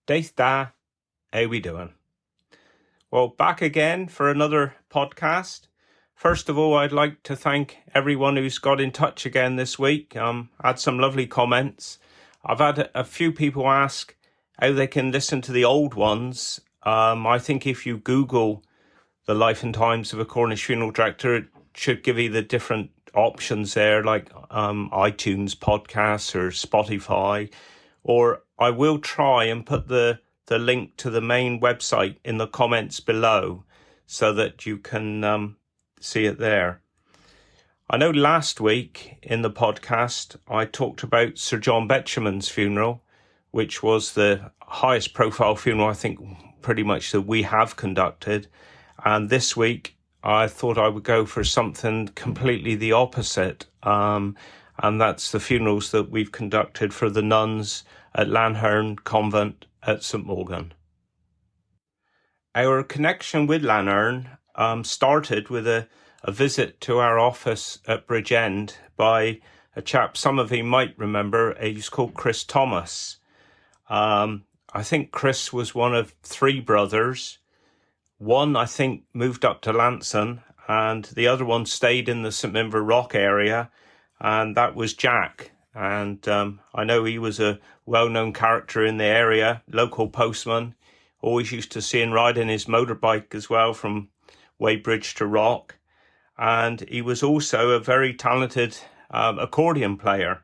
Daith da, how we doing? Well, back again for another podcast. First of all, I'd like to thank everyone who's got in touch again this week. Had some lovely comments. I've had a few people ask how they can listen to the old ones. I think if you Google the life and times of a Cornish funeral director, it should give you the different options there, like iTunes podcasts or Spotify. Or I will try and put the link to the main website in the comments below so that you can see it there. I know last week in the podcast I talked about Sir John Betjeman's funeral, which was the highest profile funeral I think pretty much that we have conducted. And this week I thought I would go for something completely the opposite. And that's the funerals that we've conducted for the nuns at Lanherne Convent at St Mawgan. Our connection with Lanherne started with a visit to our office at Bridgend by a chap some of you might remember. He's called Chris Thomas. I think Chris was one of three brothers. One, I think, moved up to Lanson, and the other one stayed in the St Minver Rock area, and that was Jack. And I know he was a well-known character in the area, local postman. Always used to see him riding his motorbike as well from Weybridge to Rock. And he was also a very talented accordion player.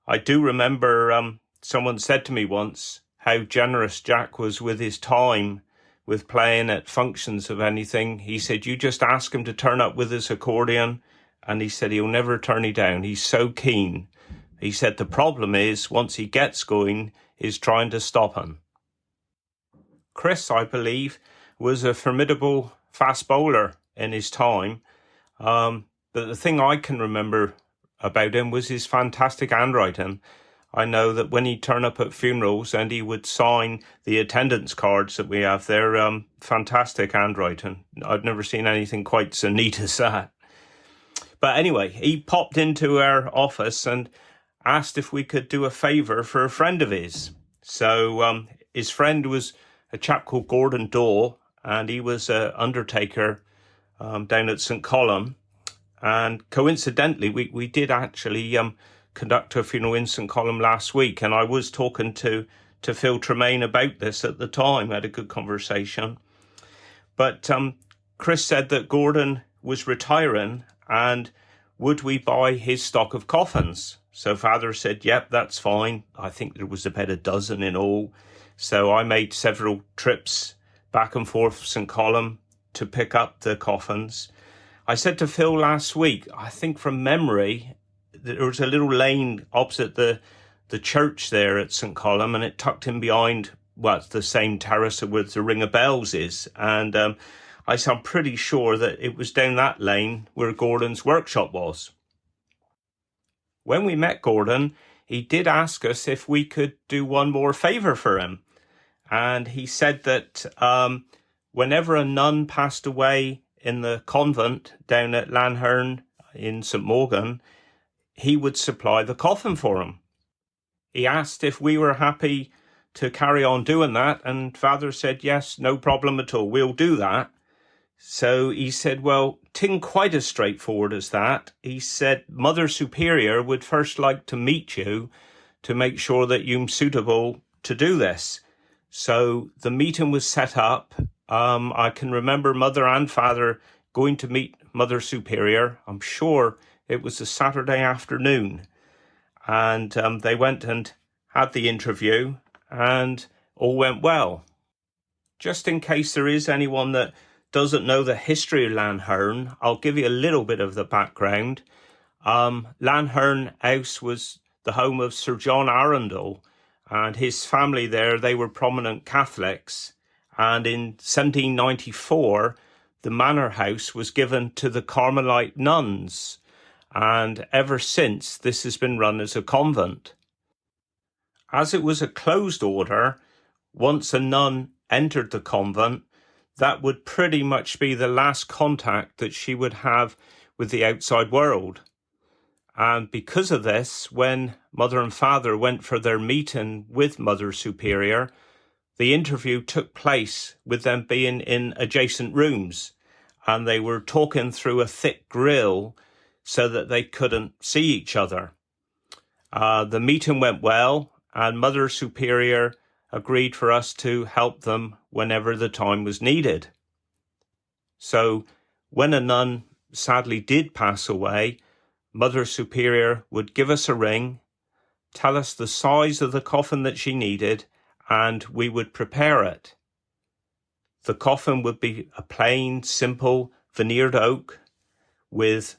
I do remember someone said to me once how generous Jack was with his time with playing at functions of anything. He said, you just ask him to turn up with his accordion, and he said he'll never turn you down. He's so keen. He said the problem is, once he gets going, is trying to stop him. Chris, I believe, was a formidable fast bowler in his time. But the thing I can remember about him was his fantastic handwriting. I know that when he'd turn up at funerals and he would sign the attendance cards that we have there, fantastic handwriting. I've never seen anything quite so neat as that. But anyway, he popped into our office and asked if we could do a favour for a friend of his. So his friend was a chap called Gordon Daw, and he was an undertaker down at St Column. And coincidentally, we did actually conduct a funeral in St Column last week, and I was talking to Phil Tremaine about this at the time. I had a good conversation. But Chris said that Gordon was retiring, and would we buy his stock of coffins? So Father said, yep, that's fine. I think there was about a dozen in all. So I made several trips back and forth St Column to pick up the coffins. I said to Phil last week, I think from memory, there was a little lane opposite the church there at St Column, and it tucked in behind, well, it's the same terrace where the Ring of Bells is. And I'm pretty sure that it was down that lane where Gordon's workshop was. When we met Gordon, he did ask us if we could do one more favour for him. And he said that whenever a nun passed away in the convent down at Lanherne in St Mawgan, he would supply the coffin for him. He asked if we were happy to carry on doing that, and Father said, yes, no problem at all, we'll do that. So he said, well, ting quite as straightforward as that. He said, Mother Superior would first like to meet you to make sure that you're suitable to do this. So the meeting was set up. I can remember Mother and Father going to meet Mother Superior. I'm sure it was a Saturday afternoon. And they went and had the interview, and all went well. Just in case there is anyone that doesn't know the history of Lanherne, I'll give you a little bit of the background. Lanherne House was the home of Sir John Arundel, and his family there, they were prominent Catholics. And in 1794, the manor house was given to the Carmelite nuns. And ever since, this has been run as a convent. As it was a closed order, once a nun entered the convent, that would pretty much be the last contact that she would have with the outside world. And because of this, when Mother and Father went for their meeting with Mother Superior, the interview took place with them being in adjacent rooms, and they were talking through a thick grille so that they couldn't see each other. The meeting went well, and Mother Superior agreed for us to help them whenever the time was needed. So when a nun sadly did pass away, Mother Superior would give us a ring, tell us the size of the coffin that she needed, and we would prepare it. The coffin would be a plain, simple veneered oak with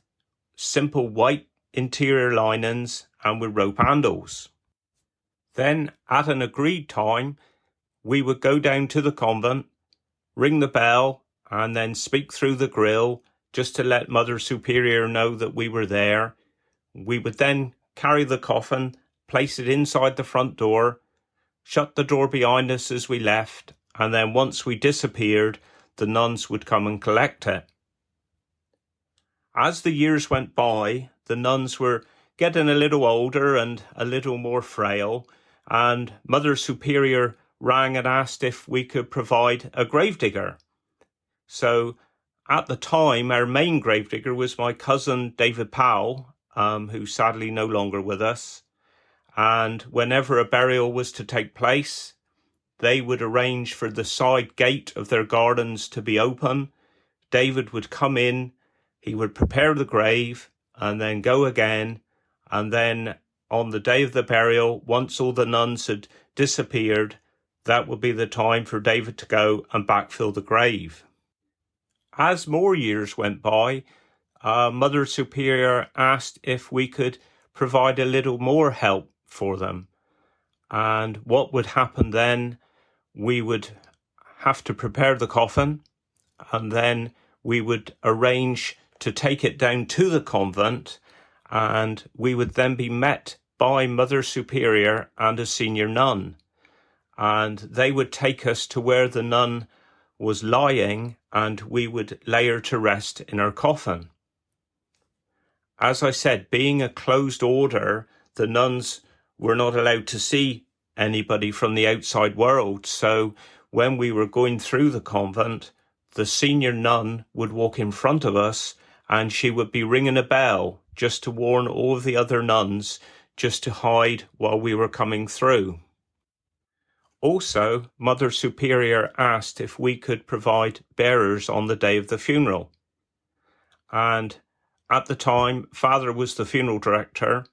simple white interior linings and with rope handles. Then, at an agreed time, we would go down to the convent, ring the bell, and then speak through the grille just to let Mother Superior know that we were there. We would then carry the coffin, place it inside the front door, shut the door behind us as we left, and then once we disappeared, the nuns would come and collect it. As the years went by, the nuns were getting a little older and a little more frail, and Mother Superior rang and asked if we could provide a gravedigger. So at the time, our main gravedigger was my cousin David Powell, who's sadly no longer with us. And whenever a burial was to take place, they would arrange for the side gate of their gardens to be open. David would come in, he would prepare the grave, and then go again. And then on the day of the burial, once all the nuns had disappeared, that would be the time for David to go and backfill the grave. As more years went by, Mother Superior asked if we could provide a little more help for them. And what would happen then, we would have to prepare the coffin, and then we would arrange to take it down to the convent, and we would then be met by Mother Superior and a senior nun. And they would take us to where the nun was lying, and we would lay her to rest in her coffin. As I said, being a closed order, the nuns were not allowed to see anybody from the outside world. So when we were going through the convent, the senior nun would walk in front of us, and she would be ringing a bell just to warn all of the other nuns just to hide while we were coming through. Also, Mother Superior asked if we could provide bearers on the day of the funeral. And at the time, Father was the funeral director,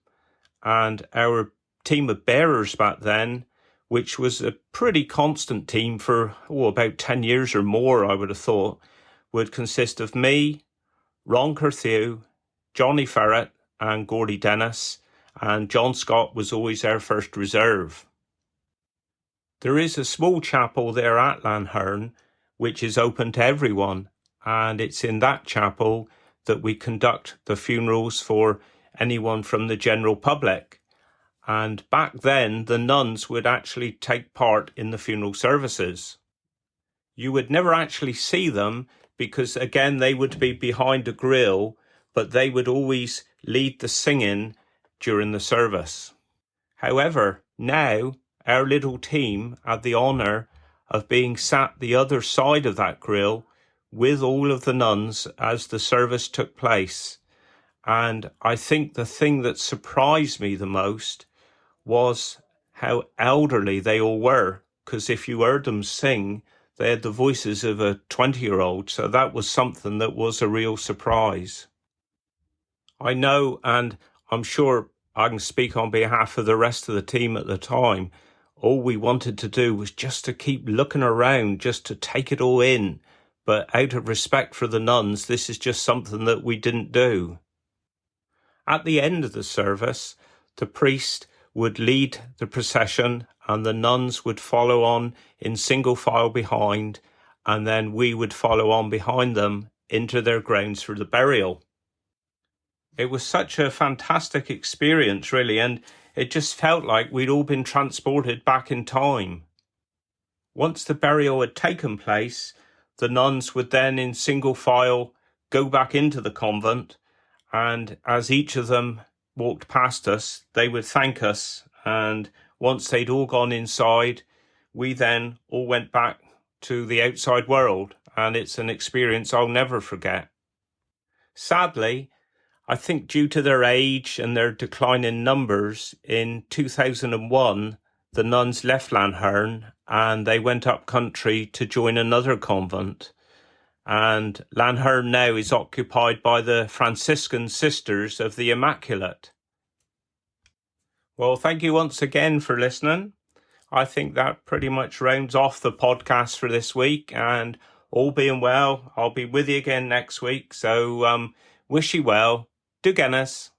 and our team of bearers back then, which was a pretty constant team for about 10 years or more, I would have thought, would consist of me, Ron Carthew, Johnny Ferret, and Gordy Dennis, and John Scott was always our first reserve. There is a small chapel there at Lanherne, which is open to everyone, and it's in that chapel that we conduct the funerals for anyone from the general public. And back then, the nuns would actually take part in the funeral services. You would never actually see them because, again, they would be behind a grille, but they would always lead the singing during the service. However, now our little team had the honour of being sat the other side of that grille with all of the nuns as the service took place. And I think the thing that surprised me the most was how elderly they all were, because if you heard them sing, they had the voices of a 20-year-old, so that was something that was a real surprise. I know, and I'm sure I can speak on behalf of the rest of the team at the time, all we wanted to do was just to keep looking around, just to take it all in. But out of respect for the nuns, this is just something that we didn't do. At the end of the service, the priest would lead the procession and the nuns would follow on in single file behind, and then we would follow on behind them into their grounds for the burial. It was such a fantastic experience, really, and it just felt like we'd all been transported back in time. Once the burial had taken place, the nuns would then in single file go back into the convent, and as each of them walked past us, they would thank us. And once they'd all gone inside, we then all went back to the outside world. And it's an experience I'll never forget. Sadly, I think due to their age and their decline in numbers, in 2001, the nuns left Lanherne and they went up country to join another convent. And Lanherne now is occupied by the Franciscan Sisters of the Immaculate. Well, thank you once again for listening. I think that pretty much rounds off the podcast for this week, and all being well, I'll be with you again next week. So wish you well. Do Guinness.